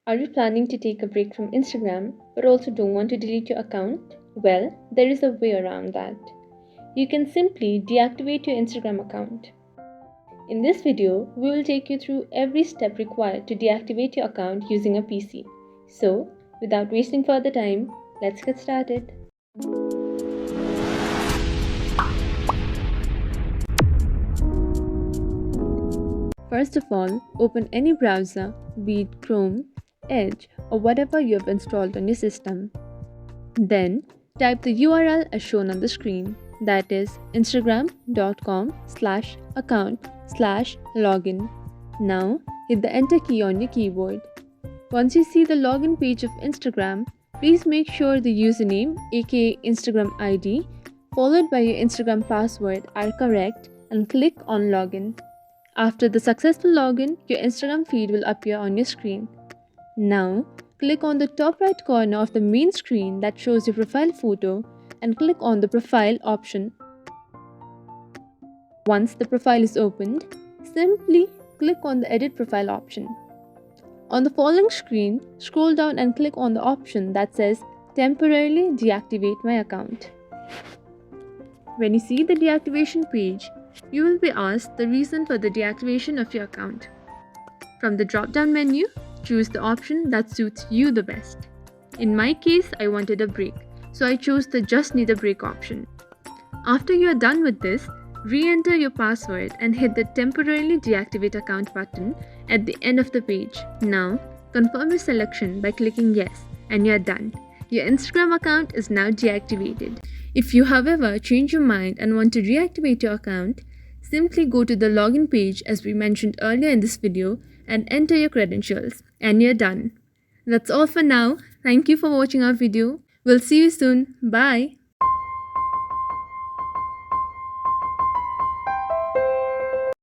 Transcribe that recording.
Are you planning to take a break from Instagram but also don't want to delete your account? Well, there is a way around that. You can simply deactivate your Instagram account. In this video, we will take you through every step required to deactivate your account using a PC. So, without wasting further time, let's get started. First of all, open any browser, be it Chrome, Edge, or whatever you have installed on your system. Then, type the URL as shown on the screen, that is instagram.com/account/login. Now, hit the enter key on your keyboard. Once you see the login page of Instagram, please make sure the username aka Instagram ID followed by your Instagram password are correct and click on login. After the successful login, your Instagram feed will appear on your screen. Now, click on the top right corner of the main screen that shows your profile photo and click on the profile option. Once the profile is opened, simply click on the edit profile option. On the following screen, scroll down and click on the option that says temporarily deactivate my account. When you see the deactivation page, you will be asked the reason for the deactivation of your account. From the drop-down menu, choose the option that suits you the best. In my case, I wanted a break, so I chose the just need a break option. After you are done with this, re-enter your password and hit the temporarily deactivate account button at the end of the page. Now, confirm your selection by clicking yes and you are done. Your Instagram account is now deactivated. If you, however, change your mind and want to reactivate your account, simply go to the login page as we mentioned earlier in this video and enter your credentials and you're done. That's all for now. Thank you for watching our video. We'll see you soon. Bye.